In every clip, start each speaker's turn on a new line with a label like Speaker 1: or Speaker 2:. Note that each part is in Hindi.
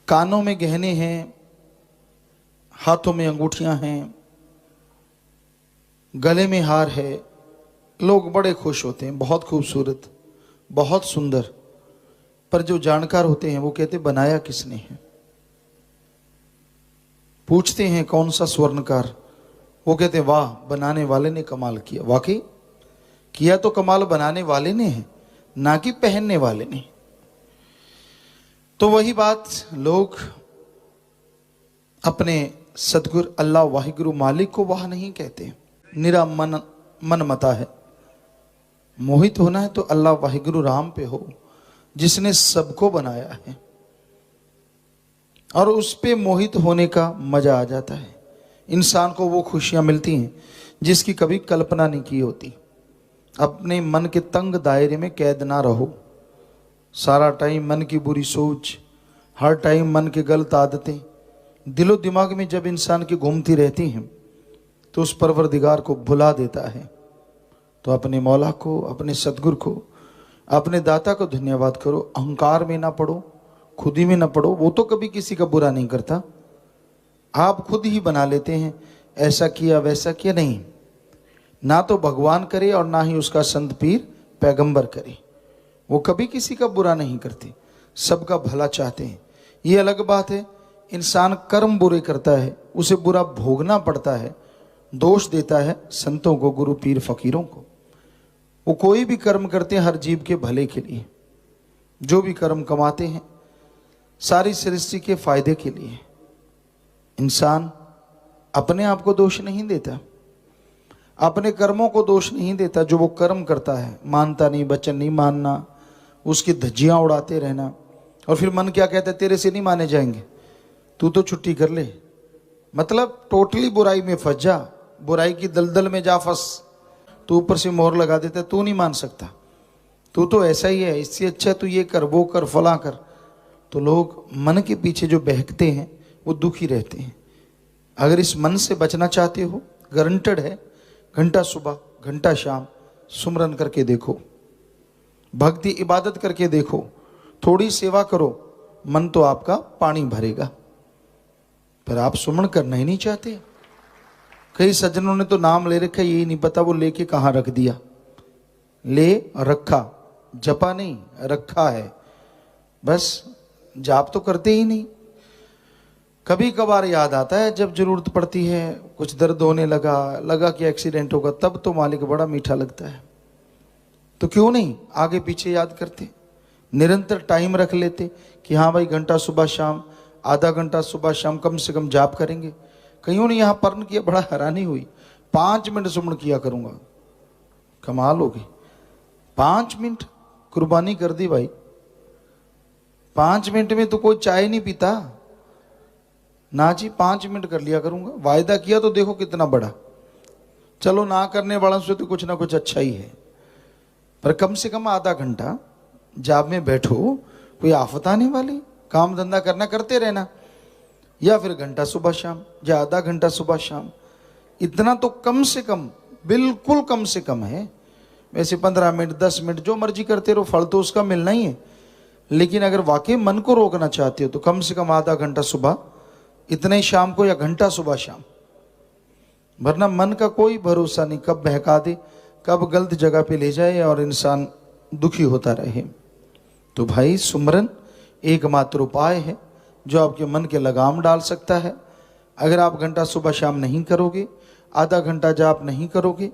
Speaker 1: कानों में गहने हैं, हाथों में अंगूठियां हैं, गले में हार है, लोग बड़े खुश होते हैं, बहुत खूबसूरत, बहुत सुंदर। पर जो जानकार होते हैं वो कहते बनाया किसने है। पूछते हैं कौन सा स्वर्णकार, वो कहते वाह बनाने वाले ने कमाल किया। वाकई किया तो कमाल बनाने वाले ने है, ना कि पहनने वाले ने। तो वही बात, लोग अपने सदगुरु अल्लाह वाहिगुरु मालिक को वाह नहीं कहते। निरा मन मता है। मोहित होना है तो अल्लाह वाहिगुरु राम पे हो, जिसने सबको बनाया है, और उस पे मोहित होने का मजा आ जाता है। इंसान को वो खुशियां मिलती हैं जिसकी कभी कल्पना नहीं की होती। अपने मन के तंग दायरे में कैद ना रहो। सारा टाइम मन की बुरी सोच, हर टाइम मन की गलत आदतें दिलो दिमाग में जब इंसान की घूमती रहती हैं तो उस परवरदिगार को भुला देता है। तो अपने मौला को, अपने सदगुरु को, अपने दाता को धन्यवाद करो। अहंकार में ना पड़ो, खुद ही में ना पड़ो। वो तो कभी किसी का बुरा नहीं करता, आप खुद ही बना लेते हैं ऐसा किया वैसा किया। नहीं, ना तो भगवान करे और ना ही उसका संत पीर पैगंबर करे। वो कभी किसी का बुरा नहीं करते, सबका भला चाहते हैं। ये अलग बात है, इंसान कर्म बुरे करता है, उसे बुरा भोगना पड़ता है, दोष देता है संतों को, गुरु पीर फकीरों को। वो कोई भी कर्म करते हैं हर जीव के भले के लिए। जो भी कर्म कमाते हैं सारी सृष्टि के फायदे के लिए। इंसान अपने आप को दोष नहीं देता, अपने कर्मों को दोष नहीं देता। जो वो कर्म करता है, मानता नहीं, वचन नहीं मानना, उसकी धज्जियां उड़ाते रहना, और फिर मन क्या कहता है, तेरे से नहीं माने जाएंगे, तू तो छुट्टी कर ले। मतलब टोटली बुराई में फंस जा, बुराई की दलदल में जा फंस। तू ऊपर से मोहर लगा देता है, तू नहीं मान सकता, तू तो ऐसा ही है, इससे अच्छा तू ये कर, वो कर, फला कर। तो लोग मन के पीछे जो बहकते हैं वो दुखी रहते हैं। अगर इस मन से बचना चाहते हो, गारंटेड है, घंटा सुबह घंटा शाम सुमरन करके देखो, भक्ति इबादत करके देखो, थोड़ी सेवा करो, मन तो आपका पानी भरेगा। पर आप सुमन करना ही नहीं चाहते। कई सज्जनों ने तो नाम ले रखा, यही नहीं पता वो लेके कहाँ रख दिया। ले रखा, जपा नहीं, रखा है, बस जाप तो करते ही नहीं। कभी कभार याद आता है जब जरूरत पड़ती है, कुछ दर्द होने लगा कि एक्सीडेंट होगा, तब तो मालिक बड़ा मीठा लगता है। तो क्यों नहीं आगे पीछे याद करते, निरंतर टाइम रख लेते कि हाँ भाई घंटा सुबह शाम, आधा घंटा सुबह शाम कम से कम जाप करेंगे। कईयों ने यहाँ पर्ण किया, बड़ा हैरानी हुई। 5 मिनट सुमन किया करूंगा, कमाल होगी। 5 मिनट कुर्बानी कर दी भाई। 5 मिनट में तो कोई चाय नहीं पीता ना जी, 5 मिनट कर लिया करूंगा। वायदा किया तो देखो कितना बड़ा। चलो ना करने वालों से तो कुछ ना कुछ अच्छा ही है, पर कम से कम आधा घंटा जाप में बैठो, कोई आफत आने वाली। काम धंधा करना करते रहना, या फिर घंटा सुबह शाम या आधा घंटा सुबह शाम, इतना तो कम से कम, बिल्कुल कम से कम है। वैसे 15 मिनट 10 मिनट जो मर्जी करते रहो, फल तो उसका मिलना ही है। लेकिन अगर वाकई मन को रोकना चाहते हो तो कम से कम आधा घंटा सुबह, इतना ही शाम को, या घंटा सुबह शाम। वरना मन का कोई भरोसा नहीं, कब बहका दे, कब गलत जगह पे ले जाए और इंसान दुखी होता रहे। तो भाई सुमरन एकमात्र उपाय है जो आपके मन के लगाम डाल सकता है। अगर आप घंटा सुबह शाम नहीं करोगे, आधा घंटा जाप नहीं करोगे,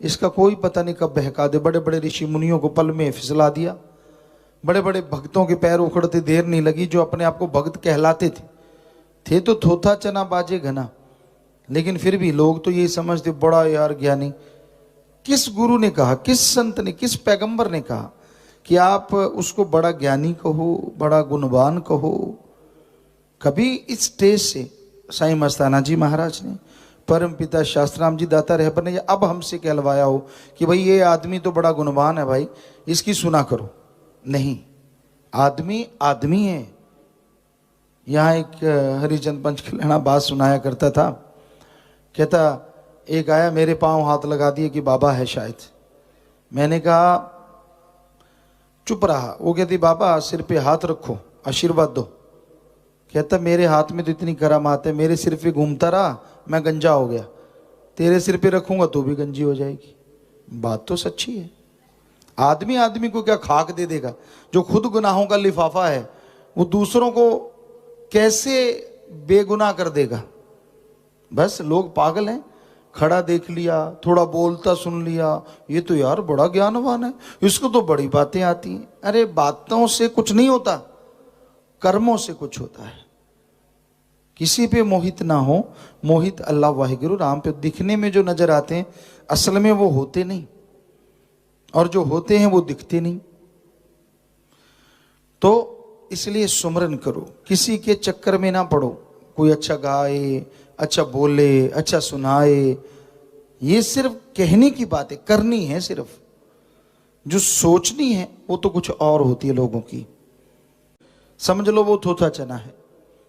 Speaker 1: इसका कोई पता नहीं कब बहका दे। बड़े बड़े ऋषि मुनियों को पल में फिसला दिया, बड़े बड़े भक्तों के पैर उखड़ते देर नहीं लगी, जो अपने आप को भक्त कहलाते थे तो थोथा चना बाजे घना। लेकिन फिर भी लोग तो ये समझते बड़ा यार ज्ञानी। किस गुरु ने कहा, किस संत ने, किस पैगंबर ने कहा कि आप उसको बड़ा ज्ञानी कहो, बड़ा गुणवान कहो? कभी इस स्टेज से साईं मस्ताना जी महाराज ने, परम पिता शास्त्राम जी दाता रहबर ने अब हमसे कहलवाया हो कि भाई ये आदमी तो बड़ा गुणवान है भाई, इसकी सुना करो? नहीं, आदमी आदमी है। यहाँ एक हरिचंद पंच खिलाना बात सुनाया करता था, कहता एक आया, मेरे पांव हाथ लगा दिए कि बाबा है शायद। मैंने कहा, चुप रहा। वो कहती बाबा सिर पे हाथ रखो, आशीर्वाद दो। कहता मेरे हाथ में तो इतनी करामात है, मेरे सिर पे घूमता रहा मैं गंजा हो गया, तेरे सिर पे रखूंगा तो भी गंजी हो जाएगी। बात तो सच्ची है। आदमी आदमी को क्या खाक दे देगा? जो खुद गुनाहों का लिफाफा है वो दूसरों को कैसे बेगुनाह कर देगा? बस लोग पागल हैं, खड़ा देख लिया, थोड़ा बोलता सुन लिया, ये तो यार बड़ा ज्ञानवान है, इसको तो बड़ी बातें आती हैं। अरे बातों से कुछ नहीं होता, कर्मों से कुछ होता है। किसी पे मोहित ना हो, मोहित अल्लाह वाहिगुरु राम पे। दिखने में जो नजर आते हैं असल में वो होते नहीं, और जो होते हैं वो दिखते नहीं। तो इसलिए सुमरन करो, किसी के चक्कर में ना पड़ो। कोई अच्छा गाए, अच्छा बोले, अच्छा सुनाए, ये सिर्फ कहने की बात है, करनी है सिर्फ। जो सोचनी है वो तो कुछ और होती है लोगों की। समझ लो वो थोथा चना है।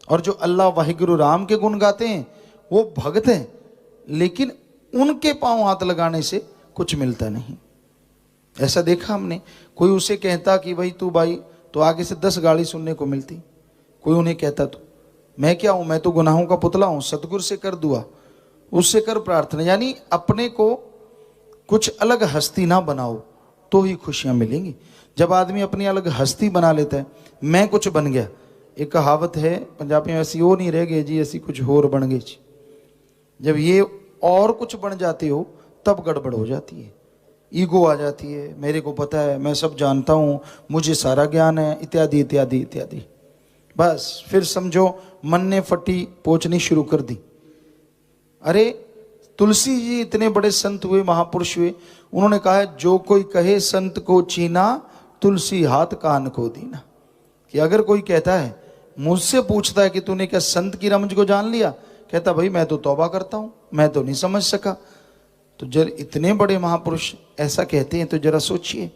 Speaker 1: और जो अल्लाह वाहिगुरु राम के गुण गाते हैं वो भक्त हैं, लेकिन उनके पांव हाथ लगाने से कुछ मिलता नहीं। ऐसा देखा हमने। कोई उसे कहता कि भाई तू भाई, तो आगे से 10 गाली सुनने को मिलती। कोई उन्हें कहता तो मैं क्या हूं, मैं तो गुनाहों का पुतला हूं, सतगुरु से कर दुआ, उससे कर प्रार्थना। यानी अपने को कुछ अलग हस्ती ना बनाओ तो ही खुशियां मिलेंगी। जब आदमी अपनी अलग हस्ती बना लेता है, मैं कुछ बन गया। एक कहावत है पंजाबी में, ऐसी वो नहीं रह गए जी, ऐसी कुछ होर बन गई जी। जब ये और कुछ बन जाते हो तब गड़बड़ हो जाती है, ईगो आ जाती है, मेरे को पता है, मैं सब जानता हूं, मुझे सारा ज्ञान है, इत्यादि इत्यादि इत्यादि। बस फिर समझो मन ने फटी पोंछनी शुरू कर दी। अरे तुलसी जी इतने बड़े संत हुए, महापुरुष हुए, उन्होंने कहा है जो कोई कहे संत को चीना, तुलसी हाथ कान को दीना। कि अगर कोई कहता है, मुझसे पूछता है कि तूने क्या संत की रमज को जान लिया, कहता भाई मैं तो तौबा करता हूं, मैं तो नहीं समझ सका। तो जब इतने बड़े महापुरुष ऐसा कहते हैं तो जरा सोचिए।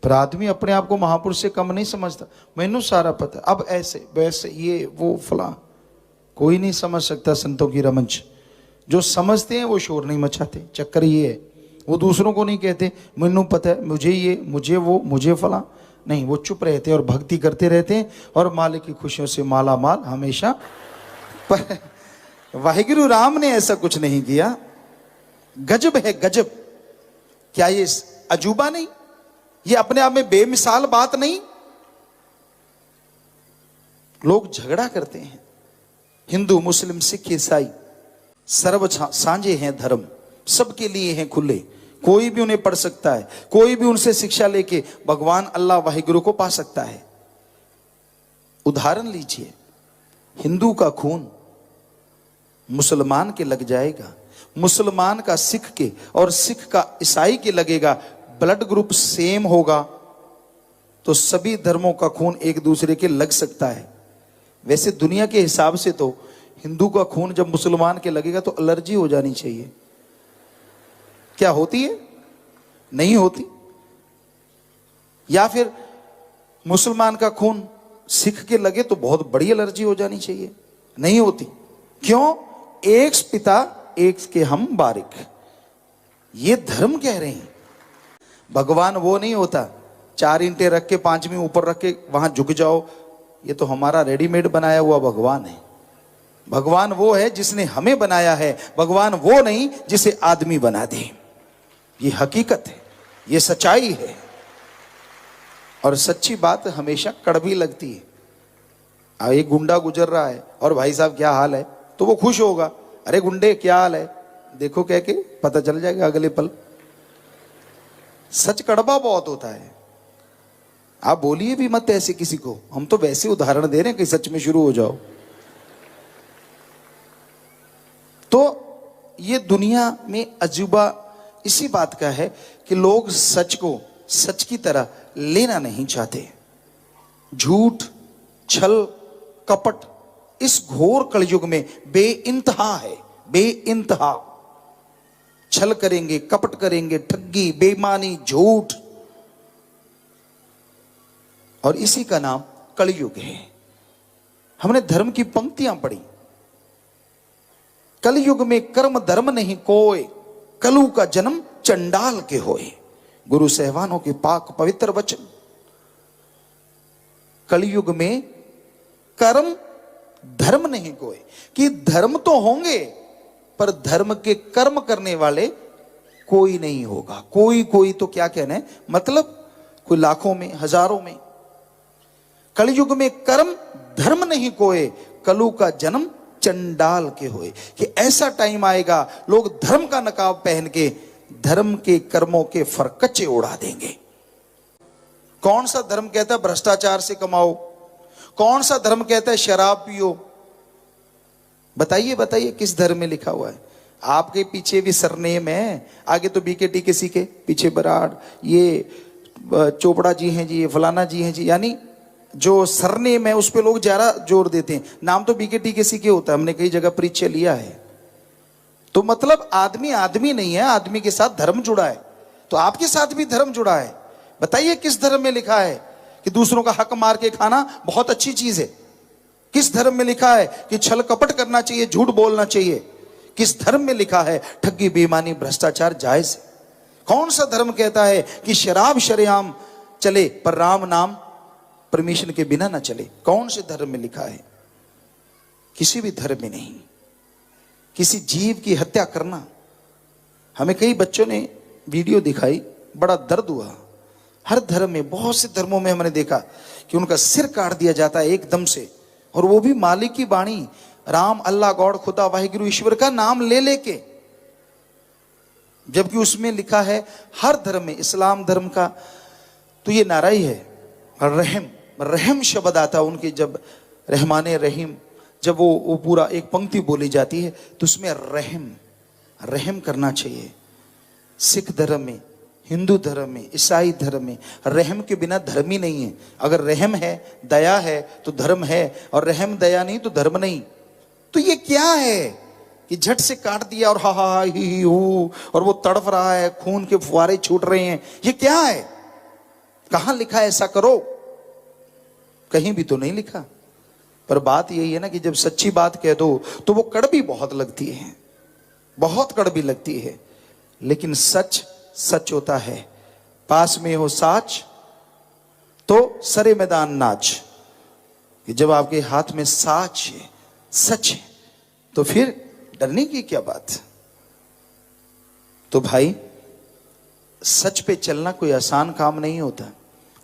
Speaker 1: पर आदमी अपने आप को महापुरुष से कम नहीं समझता, मैनू सारा पता, अब ऐसे वैसे ये वो फला। कोई नहीं समझ सकता संतों की रमज। जो समझते हैं वो शोर नहीं मचाते। चक्कर ये है, वो दूसरों को नहीं कहते मैनू पता है, मुझे ये, मुझे वो, मुझे फला। नहीं, वो चुप रहते हैं और भक्ति करते रहते हैं और मालिक की खुशियों से माला माल हमेशा। पर वाहिगुरु राम ने ऐसा कुछ नहीं किया। गजब है गजब। क्या ये अजूबा नहीं? ये अपने आप में बेमिसाल बात नहीं? लोग झगड़ा करते हैं, हिंदू मुस्लिम सिख ईसाई सर्व सांझे हैं धर्म, सबके लिए हैं खुले, कोई भी उन्हें पढ़ सकता है, कोई भी उनसे शिक्षा लेके भगवान अल्लाह वाहिगुरु को पा सकता है। उदाहरण लीजिए, हिंदू का खून मुसलमान के लग जाएगा, मुसलमान का सिख के और सिख का ईसाई के लगेगा, ब्लड ग्रुप सेम होगा तो सभी धर्मों का खून एक दूसरे के लग सकता है। वैसे दुनिया के हिसाब से तो हिंदू का खून जब मुसलमान के लगेगा तो एलर्जी हो जानी चाहिए। क्या होती है? नहीं होती। या फिर मुसलमान का खून सिख के लगे तो बहुत बड़ी एलर्जी हो जानी चाहिए। नहीं होती। क्यों? एक पिता एक के हम बारिक, ये धर्म कह रहे हैं। भगवान वो नहीं होता 4 ईंटें रख के 5वीं ऊपर रख के वहां झुक जाओ, ये तो हमारा रेडीमेड बनाया हुआ भगवान है। भगवान वो है जिसने हमें बनाया है, भगवान वो नहीं जिसे आदमी बना दे। ये हकीकत है, ये सच्चाई है। और सच्ची बात हमेशा कड़वी लगती है। एक गुंडा गुजर रहा है और भाई साहब क्या हाल है, तो वो खुश होगा, अरे गुंडे क्या हाल है, देखो कह के पता चल जाएगा अगले पल। सच कड़वा बहुत होता है। आप बोलिए भी मत ऐसे किसी को, हम तो वैसे उदाहरण दे रहे हैं कि सच में शुरू हो जाओ। तो ये दुनिया में अजूबा इसी बात का है कि लोग सच को सच की तरह लेना नहीं चाहते। झूठ, छल, कपट इस घोर कलयुग में बेइंतहा है, बेइंतहा। छल करेंगे, कपट करेंगे, ठगी, बेईमानी, झूठ, और इसी का नाम कलयुग है। हमने धर्म की पंक्तियां पढ़ी, कलयुग में कर्म धर्म नहीं कोय, कलु का जन्म चंडाल के होए। गुरु सहवानों के पाक पवित्र वचन। कलयुग में कर्म धर्म नहीं कोय, कि धर्म तो होंगे पर धर्म के कर्म करने वाले कोई नहीं होगा। कोई कोई तो क्या कहना है, मतलब कोई लाखों में हजारों में। कलयुग में कर्म धर्म नहीं कोय, कलु का जन्म चंडाल के होए। कि ऐसा टाइम आएगा लोग धर्म का नकाब पहन के धर्म के कर्मों के फरकच्चे उड़ा देंगे। कौन सा धर्म कहता है भ्रष्टाचार से कमाओ? कौन सा धर्म कहता है शराब पियो? बताइए बताइए, किस धर्म में लिखा हुआ है? आपके पीछे भी सरनेम है, आगे तो बीकेटी किसी के पीछे बराड़, ये चोपड़ा जी हैं जी, ये फलाना जी हैं जी, यानी जो सरनेम है उस पे लोग ज्यादा जोर देते हैं। नाम तो बीकेटी किसी के होता है, हमने कई जगह परिचय लिया है। तो मतलब आदमी आदमी नहीं है, आदमी के साथ धर्म जुड़ा है। तो आपके साथ भी धर्म जुड़ा है। बताइए किस धर्म में लिखा है कि दूसरों का हक मार के खाना बहुत अच्छी चीज है? किस धर्म में लिखा है कि छल कपट करना चाहिए, झूठ बोलना चाहिए? किस धर्म में लिखा है ठगी बेईमानी भ्रष्टाचार जायज है? कौन सा धर्म कहता है कि शराब शरेआम चले पर राम नाम परमिशन के बिना ना चले? कौन से धर्म में लिखा है? किसी भी धर्म में नहीं। किसी जीव की हत्या करना, हमें कई बच्चों ने वीडियो दिखाई, बड़ा दर्द हुआ। हर धर्म में, बहुत से धर्मों में हमने देखा कि उनका सिर काट दिया जाता है एकदम से, और वो भी मालिक की वाणी, राम, अल्लाह, गॉड, खुदा, वाहिगुरु, ईश्वर का नाम ले लेके। जबकि उसमें लिखा है हर धर्म में, इस्लाम धर्म का तो ये नारा ही है, रहम। रहम शब्द आता है उनके, जब रहमाने रहीम, जब वो पूरा एक पंक्ति बोली जाती है तो उसमें रहम रहम करना चाहिए। सिख धर्म में, हिंदू धर्म में, ईसाई धर्म में रहम के बिना धर्म ही नहीं है। अगर रहम है, दया है तो धर्म है, और रहम दया नहीं तो धर्म नहीं। तो ये क्या है कि झट से काट दिया और हा हा ही हू, और वो तड़फ रहा है, खून के फुहारे छूट रहे हैं? ये क्या है? कहां लिखा है ऐसा करो? कहीं भी तो नहीं लिखा। पर बात यही है ना कि जब सच्ची बात कह दो तो वो कड़वी बहुत लगती है, बहुत कड़वी लगती है। लेकिन सच सच होता है। पास में हो साच तो सरे मैदान नाच। कि जब आपके हाथ में साच है, सच है, तो फिर डरने की क्या बात? तो भाई, सच पे चलना कोई आसान काम नहीं होता।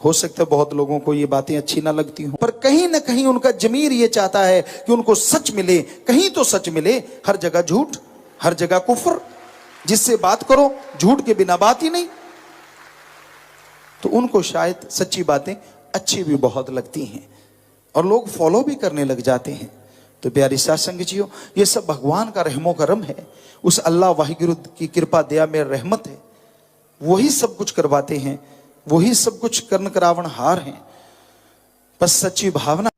Speaker 1: हो सकता है बहुत लोगों को ये बातें अच्छी ना लगती हों, पर कहीं ना कहीं उनका जमीर ये चाहता है कि उनको सच मिले। कहीं तो सच मिले, हर जगह झूठ, हर जगह कुफ्र। जिससे बात करो झूठ के बिना बात ही नहीं। तो उनको शायद सच्ची बातें अच्छी भी बहुत लगती हैं और लोग फॉलो भी करने लग जाते हैं। तो प्यारी साथ संगतियों, ये सब भगवान का रहमो करम है। उस अल्लाह वाहिगुरु की कृपा दया में रहमत है। वही सब कुछ करवाते हैं, वही सब कुछ कर्ण करावण हार हैं। बस सच्ची भावना